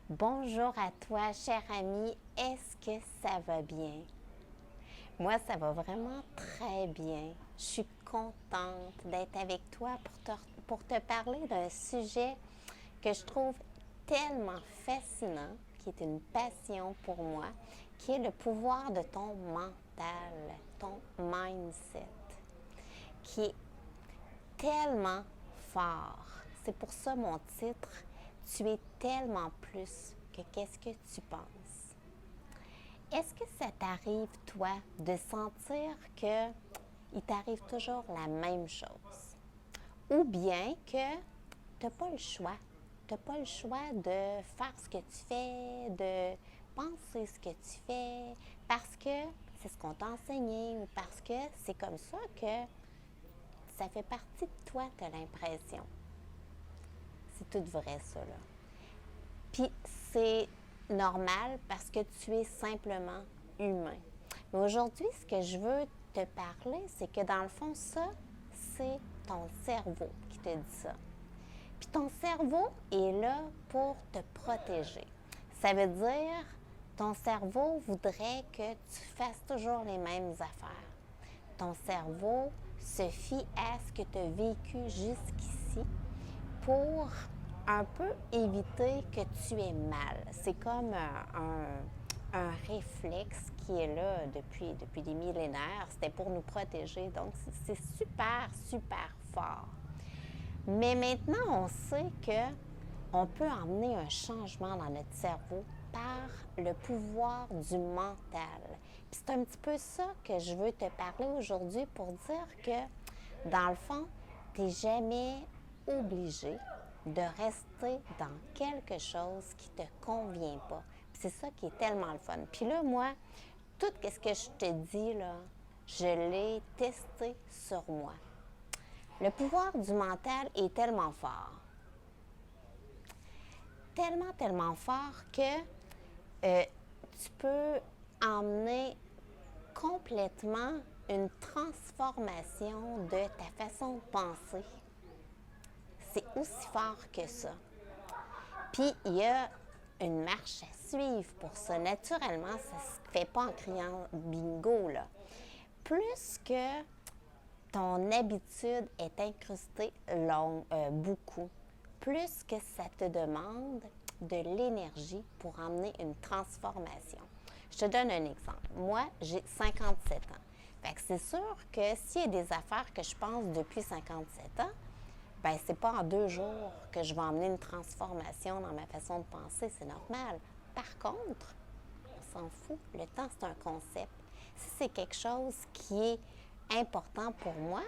Bonjour à toi, cher ami. Est-ce que ça va bien? Moi, ça va vraiment très bien. Je suis contente d'être avec toi pour te parler d'un sujet que je trouve tellement fascinant, qui est une passion pour moi, qui est le pouvoir de ton mental, ton mindset, qui est tellement fort. C'est pour ça mon titre, tu es tellement plus que qu'est-ce que tu penses. Est-ce que ça t'arrive, toi, de sentir que il t'arrive toujours la même chose? Ou bien que tu n'as pas le choix. Tu n'as pas le choix de faire ce que tu fais, de penser ce que tu fais, parce que c'est ce qu'on t'a enseigné ou parce que c'est comme ça que ça fait partie de toi, tu as l'impression. C'est tout vrai, ça, là. Puis c'est normal parce que tu es simplement humain. Mais aujourd'hui, ce que je veux te parler, c'est que dans le fond, ça, c'est ton cerveau qui te dit ça. Puis ton cerveau est là pour te protéger. Ça veut dire, ton cerveau voudrait que tu fasses toujours les mêmes affaires. Ton cerveau se fie à ce que tu as vécu jusqu'ici pour un peu éviter que tu aies mal. C'est comme un réflexe qui est là depuis des millénaires. C'était pour nous protéger. Donc, c'est super, super fort. Mais maintenant, on sait que on peut emmener un changement dans notre cerveau par le pouvoir du mental. Puis c'est un petit peu ça que je veux te parler aujourd'hui pour dire que, dans le fond, tu n'es jamais obligé de rester dans quelque chose qui ne te convient pas. Puis c'est ça qui est tellement le fun. Puis là, moi, tout ce que je te dis, là, je l'ai testé sur moi. Le pouvoir du mental est tellement fort. Tellement, tellement fort que tu peux emmener complètement une transformation de ta façon de penser. C'est aussi fort que ça. Puis, il y a une marche à suivre pour ça. Naturellement, ça ne se fait pas en criant bingo, là. Plus que ton habitude est incrustée beaucoup, plus que ça te demande de l'énergie pour emmener une transformation. Je te donne un exemple. Moi, j'ai 57 ans. Fait que c'est sûr que s'il y a des affaires que je pense depuis 57 ans, ben c'est pas en 2 jours que je vais emmener une transformation dans ma façon de penser, c'est normal. Par contre, on s'en fout, le temps c'est un concept. Si c'est quelque chose qui est important pour moi,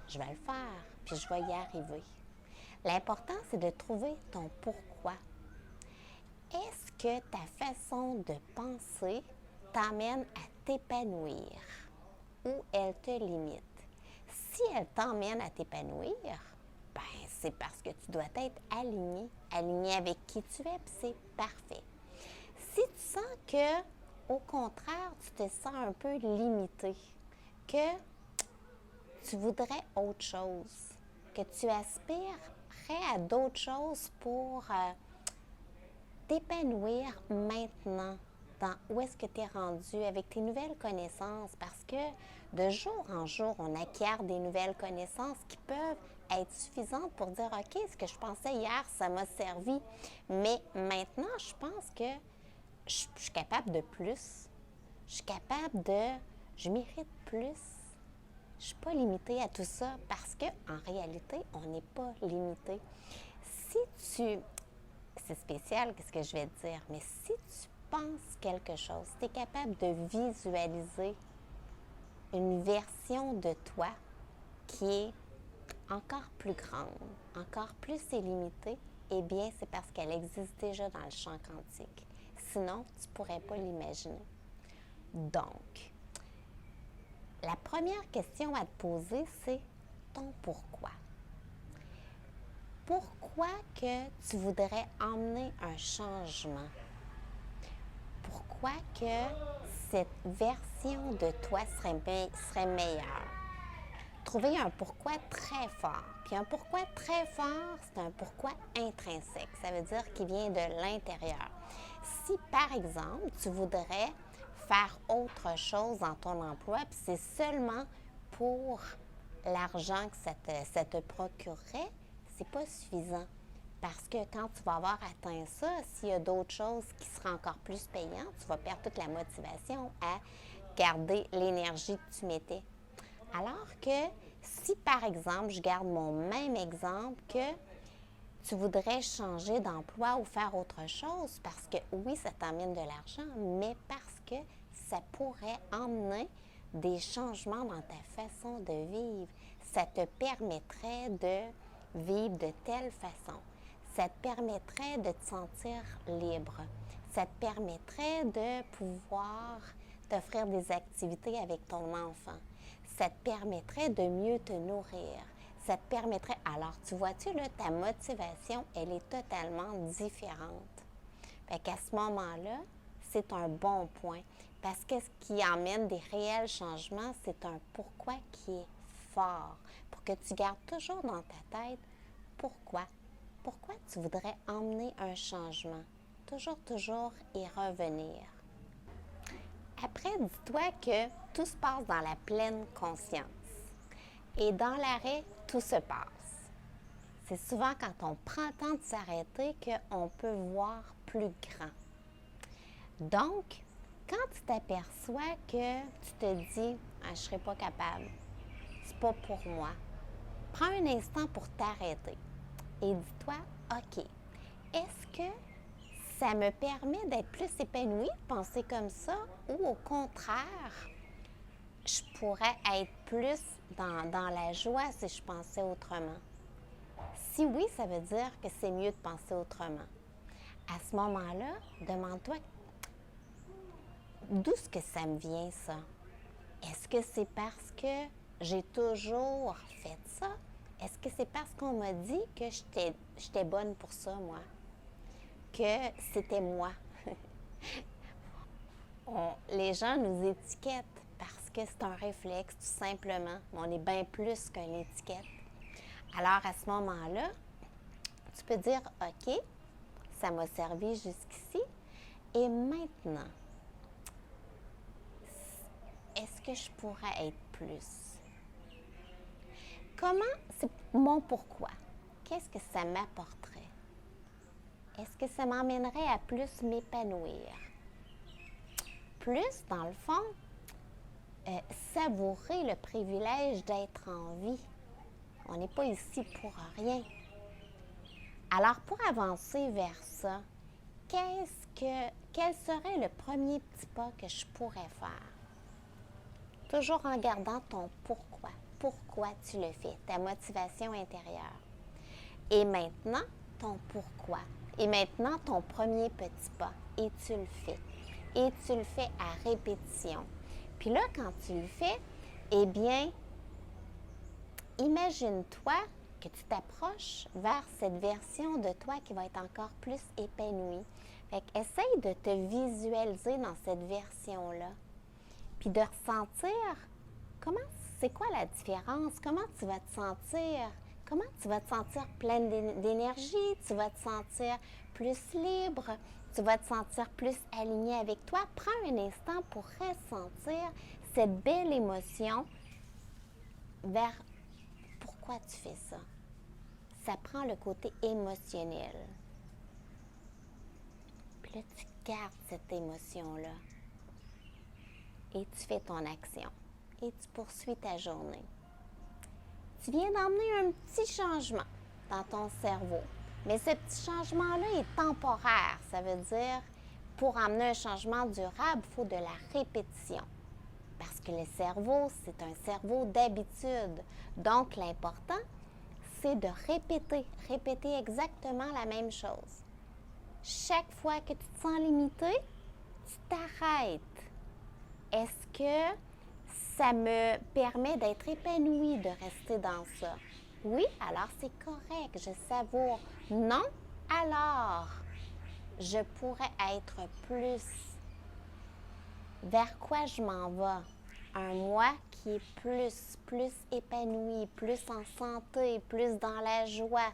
je vais le faire, puis je vais y arriver. L'important, c'est de trouver ton pourquoi. Est-ce que ta façon de penser t'amène à t'épanouir ou elle te limite? Si elle t'emmène à t'épanouir, ben c'est parce que tu dois être aligné avec qui tu es, puis c'est parfait. Si tu sens que, au contraire, tu te sens un peu limité, que tu voudrais autre chose, que tu aspirerais à d'autres choses pour t'épanouir maintenant dans où est-ce que tu es rendu avec tes nouvelles connaissances, parce que de jour en jour, on acquiert des nouvelles connaissances qui peuvent être suffisantes pour dire, OK, ce que je pensais hier, ça m'a servi, mais maintenant, je pense que je suis capable de plus. Je suis capable je mérite plus. Je ne suis pas limitée à tout ça parce qu'en réalité, on n'est pas limité. C'est spécial ce que je vais te dire, mais si tu penses quelque chose, tu es capable de visualiser une version de toi qui est encore plus grande, encore plus illimitée, eh bien, c'est parce qu'elle existe déjà dans le champ quantique. Sinon, tu ne pourrais pas l'imaginer. Donc, la première question à te poser, c'est ton pourquoi. Pourquoi que tu voudrais emmener un changement? Pourquoi que cette version de toi serait meilleure? Trouver un pourquoi très fort. Puis un pourquoi très fort, c'est un pourquoi intrinsèque. Ça veut dire qu'il vient de l'intérieur. si, par exemple, tu voudrais faire autre chose dans ton emploi, puis c'est seulement pour l'argent que ça te procurerait, c'est pas suffisant. Parce que quand tu vas avoir atteint ça, s'il y a d'autres choses qui seraient encore plus payantes, tu vas perdre toute la motivation à garder l'énergie que tu mettais. Alors que si, par exemple, je garde mon même exemple, que tu voudrais changer d'emploi ou faire autre chose, parce que oui, ça t'amène de l'argent, mais parce que ça pourrait emmener des changements dans ta façon de vivre. Ça te permettrait de vivre de telle façon. Ça te permettrait de te sentir libre. Ça te permettrait de pouvoir t'offrir des activités avec ton enfant. Ça te permettrait de mieux te nourrir. Ça te permettrait... Alors, tu vois-tu, là, ta motivation, elle est totalement différente. Fait qu'à ce moment-là, c'est un bon point. Parce que ce qui emmène des réels changements, c'est un pourquoi qui est fort. Pour que tu gardes toujours dans ta tête pourquoi. Pourquoi tu voudrais emmener un changement? Toujours y revenir. Après, dis-toi que tout se passe dans la pleine conscience. Et dans l'arrêt, tout se passe. C'est souvent quand on prend le temps de s'arrêter qu'on peut voir plus grand. Donc, quand tu t'aperçois que tu te dis « je ne serai pas capable, c'est pas pour moi », prends un instant pour t'arrêter et dis-toi « OK, est-ce que ça me permet d'être plus épanouie de penser comme ça ou au contraire, je pourrais être plus dans la joie si je pensais autrement? » Si oui, ça veut dire que c'est mieux de penser autrement. À ce moment-là, demande-toi d'où est-ce que ça me vient, ça? Est-ce que c'est parce que j'ai toujours fait ça? Est-ce que c'est parce qu'on m'a dit que j'étais bonne pour ça, moi? Que c'était moi? Les gens nous étiquettent parce que c'est un réflexe, tout simplement. On est bien plus qu'une étiquette. Alors, à ce moment-là, tu peux dire, OK, ça m'a servi jusqu'ici. Et maintenant, est-ce que je pourrais être plus? Comment, c'est mon pourquoi? Qu'est-ce que ça m'apporterait? Est-ce que ça m'emmènerait à plus m'épanouir? Plus, dans le fond, savourer le privilège d'être en vie. On n'est pas ici pour rien. Alors, pour avancer vers ça, quel serait le premier petit pas que je pourrais faire? Toujours en gardant ton pourquoi. Pourquoi tu le fais, ta motivation intérieure. Et maintenant, ton pourquoi. Et maintenant, ton premier petit pas. Et tu le fais. Et tu le fais à répétition. Puis là, quand tu le fais, eh bien, imagine-toi que tu t'approches vers cette version de toi qui va être encore plus épanouie. Fait qu'essaye de te visualiser dans cette version-là. Puis de ressentir c'est quoi la différence? Comment tu vas te sentir? Comment tu vas te sentir pleine d'énergie? Tu vas te sentir plus libre? Tu vas te sentir plus aligné avec toi? Prends un instant pour ressentir cette belle émotion vers pourquoi tu fais ça. Ça prend le côté émotionnel. Puis là, tu gardes cette émotion-là et tu fais ton action et tu poursuis ta journée. Tu viens d'emmener un petit changement dans ton cerveau. Mais ce petit changement-là est temporaire. Ça veut dire, pour amener un changement durable, il faut de la répétition. Parce que le cerveau, c'est un cerveau d'habitude. Donc, l'important, c'est de répéter exactement la même chose. Chaque fois que tu te sens limité, tu t'arrêtes. Est-ce que ça me permet d'être épanouie de rester dans ça? Oui, alors c'est correct, je savoure. Non, alors je pourrais être plus. Vers quoi je m'en vais? Un moi qui est plus épanoui, plus en santé, plus dans la joie.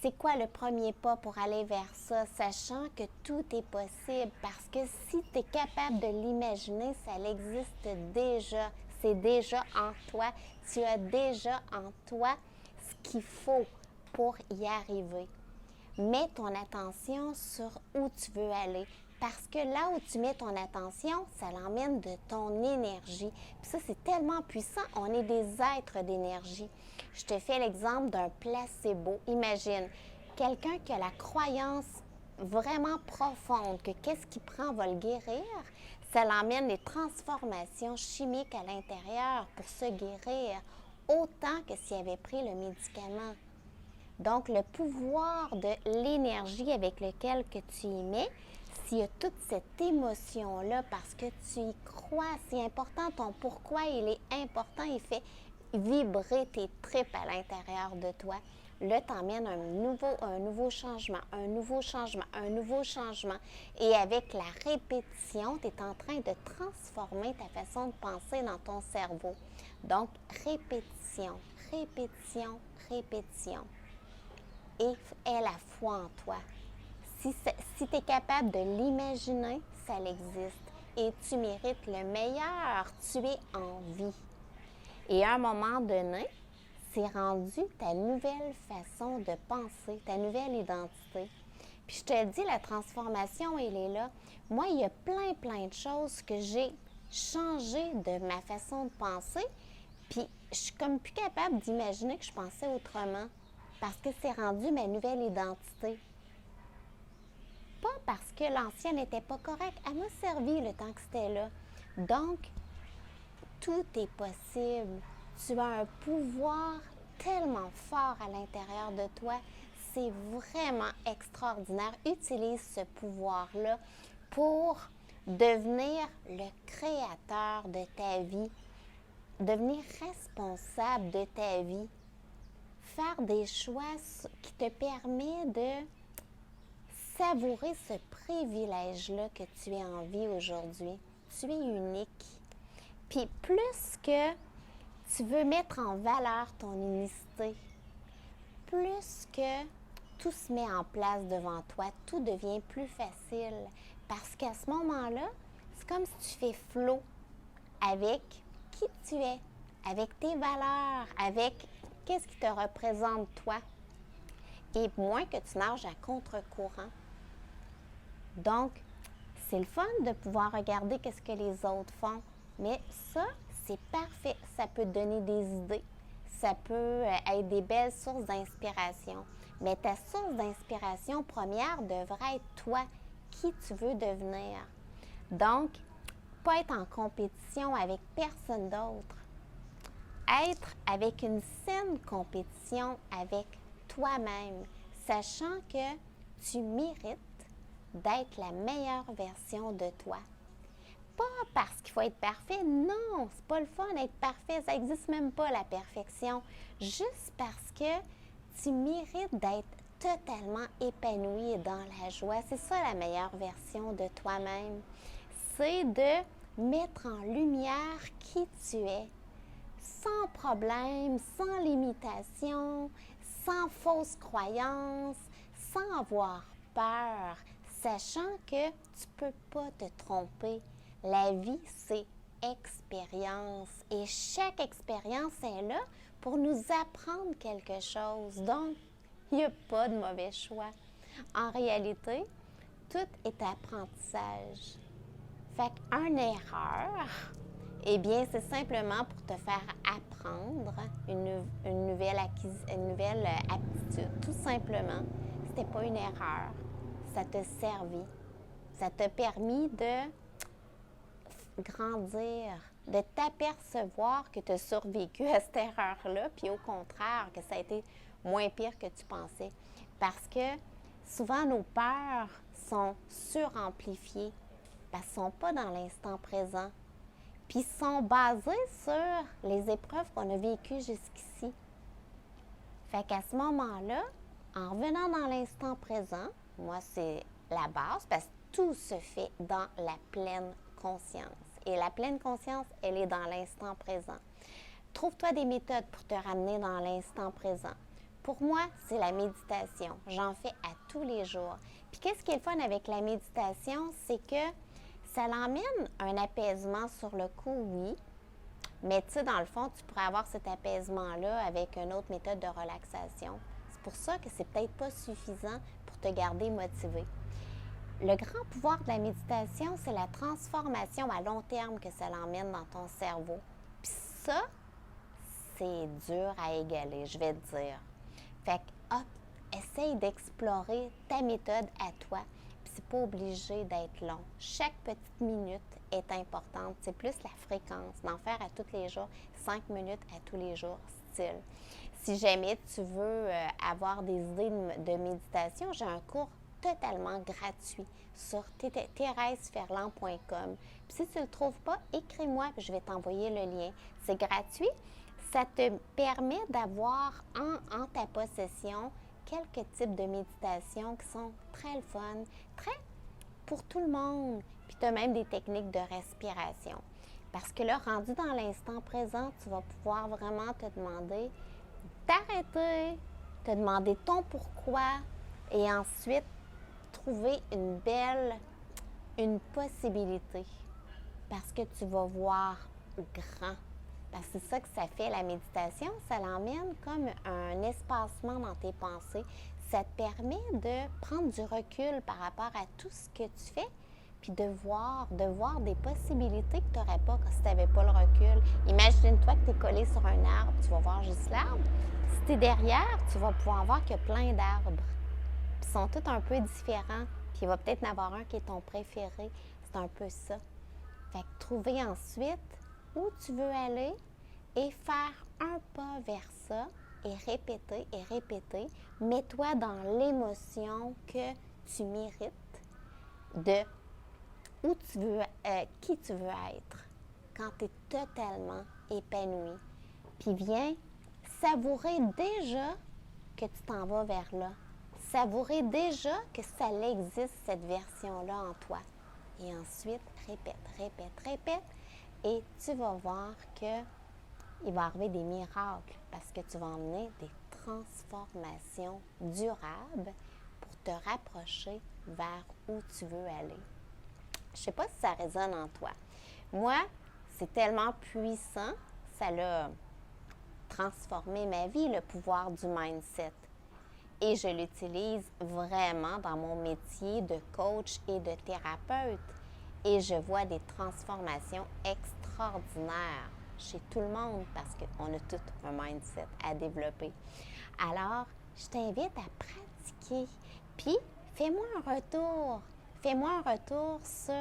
c'est quoi le premier pas pour aller vers ça, sachant que tout est possible, parce que si tu es capable de l'imaginer, ça existe déjà, c'est déjà en toi, tu as déjà en toi ce qu'il faut pour y arriver. Mets ton attention sur où tu veux aller. Parce que là où tu mets ton attention, ça l'emmène de ton énergie. Puis ça, c'est tellement puissant. On est des êtres d'énergie. Je te fais l'exemple d'un placebo. Imagine, quelqu'un qui a la croyance vraiment profonde que qu'est-ce qu'il prend va le guérir, ça l'emmène des transformations chimiques à l'intérieur pour se guérir, autant que s'il avait pris le médicament. Donc, le pouvoir de l'énergie avec laquelle que tu y mets, s'il y a toute cette émotion-là, parce que tu y crois, c'est important, ton pourquoi il est important, il fait vibrer tes tripes à l'intérieur de toi. Là, t'emmènes un nouveau changement, un nouveau changement, un nouveau changement. Et avec la répétition, tu es en train de transformer ta façon de penser dans ton cerveau. Donc, répétition, répétition, répétition. Et aie la foi en toi. Si tu es capable de l'imaginer, ça existe. Et tu mérites le meilleur. Tu es en vie. Et à un moment donné, c'est rendu ta nouvelle façon de penser, ta nouvelle identité. Puis je te le dis, la transformation, elle est là. Moi, il y a plein de choses que j'ai changé de ma façon de penser. Puis je suis comme plus capable d'imaginer que je pensais autrement. Parce que c'est rendu ma nouvelle identité. Pas parce que l'ancienne n'était pas correcte. Elle m'a servi le temps que c'était là. Donc, tout est possible. Tu as un pouvoir tellement fort à l'intérieur de toi. C'est vraiment extraordinaire. Utilise ce pouvoir-là pour devenir le créateur de ta vie, devenir responsable de ta vie. Faire des choix qui te permet de savourer ce privilège-là que tu es en vie aujourd'hui. Tu es unique. Puis plus que tu veux mettre en valeur ton unicité, plus que tout se met en place devant toi, tout devient plus facile. Parce qu'à ce moment-là, c'est comme si tu fais flot avec qui tu es, avec tes valeurs, avec qu'est-ce qui te représente toi? Et moins que tu nages à contre-courant. Donc, c'est le fun de pouvoir regarder qu'est-ce que les autres font. Mais ça, c'est parfait. Ça peut te donner des idées. Ça peut être des belles sources d'inspiration. Mais ta source d'inspiration première devrait être toi, qui tu veux devenir. Donc, pas être en compétition avec personne d'autre. Être avec une saine compétition avec toi-même, sachant que tu mérites d'être la meilleure version de toi. Pas parce qu'il faut être parfait, non, c'est pas le fun d'être parfait, ça n'existe même pas la perfection. Juste parce que tu mérites d'être totalement épanoui et dans la joie. C'est ça la meilleure version de toi-même. C'est de mettre en lumière qui tu es. Sans problème, sans limitation, sans fausses croyances, sans avoir peur, sachant que tu ne peux pas te tromper. La vie, c'est expérience et chaque expérience est là pour nous apprendre quelque chose. Donc, il n'y a pas de mauvais choix. En réalité, tout est apprentissage. Fait qu'une erreur, eh bien, c'est simplement pour te faire apprendre une nouvelle aptitude. Tout simplement, c'était pas une erreur. Ça t'a servi. Ça t'a permis de grandir, de t'apercevoir que tu as survécu à cette erreur-là, puis au contraire, que ça a été moins pire que tu pensais. Parce que souvent, nos peurs sont suramplifiées, parce qu'elles ne sont pas dans l'instant présent. Puis sont basés sur les épreuves qu'on a vécues jusqu'ici. Fait qu'à ce moment-là, en revenant dans l'instant présent, moi, c'est la base, parce que tout se fait dans la pleine conscience. Et la pleine conscience, elle est dans l'instant présent. Trouve-toi des méthodes pour te ramener dans l'instant présent. Pour moi, c'est la méditation. J'en fais à tous les jours. Puis qu'est-ce qui est le fun avec la méditation, c'est que ça l'emmène un apaisement sur le coup, oui. Mais tu sais, dans le fond, tu pourrais avoir cet apaisement-là avec une autre méthode de relaxation. C'est pour ça que c'est peut-être pas suffisant pour te garder motivé. Le grand pouvoir de la méditation, c'est la transformation à long terme que ça l'emmène dans ton cerveau. Puis ça, c'est dur à égaler, je vais te dire. Fait que, hop, essaye d'explorer ta méthode à toi. Puis c'est pas obligé d'être long. Chaque petite minute est importante. C'est plus la fréquence, d'en faire à tous les jours, 5 minutes à tous les jours, style. Si jamais tu veux avoir des idées de méditation, j'ai un cours totalement gratuit sur thérèseferland.com. Puis si tu ne le trouves pas, écris-moi, puis je vais t'envoyer le lien. C'est gratuit. Ça te permet d'avoir en ta possession quelques types de méditation qui sont très le fun, très pour tout le monde. Puis tu as même des techniques de respiration. Parce que là, rendu dans l'instant présent, tu vas pouvoir vraiment te demander d'arrêter, te demander ton pourquoi et ensuite trouver une possibilité. Parce que tu vas voir grand. Parce que c'est ça que ça fait, la méditation, ça l'emmène comme un espacement dans tes pensées. Ça te permet de prendre du recul par rapport à tout ce que tu fais, puis de voir des possibilités que tu n'aurais pas si tu n'avais pas le recul. Imagine-toi que tu es collé sur un arbre, tu vas voir juste l'arbre. Si tu es derrière, tu vas pouvoir voir qu'il y a plein d'arbres. Puis ils sont tous un peu différents. Puis il va peut-être en avoir un qui est ton préféré. C'est un peu ça. Fait que trouver ensuite où tu veux aller et faire un pas vers ça et répéter. Mets-toi dans l'émotion que tu mérites de où tu veux, qui tu veux être quand tu es totalement épanoui. Puis viens savourer déjà que tu t'en vas vers là. Savourer déjà que ça existe, cette version-là en toi. Et ensuite, répète. Et tu vas voir qu'il va arriver des miracles parce que tu vas emmener des transformations durables pour te rapprocher vers où tu veux aller. Je ne sais pas si ça résonne en toi. Moi, c'est tellement puissant, ça l'a transformé ma vie, le pouvoir du mindset. Et je l'utilise vraiment dans mon métier de coach et de thérapeute. Et je vois des transformations extraordinaires chez tout le monde parce qu'on a tout un mindset à développer. Alors, je t'invite à pratiquer. Puis, fais-moi un retour. Fais-moi un retour sur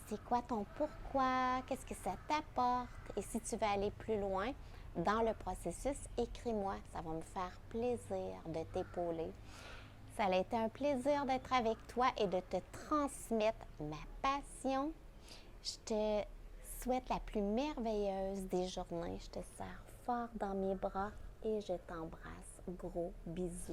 c'est quoi ton pourquoi, qu'est-ce que ça t'apporte. Et si tu veux aller plus loin dans le processus, écris-moi. Ça va me faire plaisir de t'épauler. Ça a été un plaisir d'être avec toi et de te transmettre ma passion. Je te souhaite la plus merveilleuse des journées. Je te serre fort dans mes bras et je t'embrasse. Gros bisous.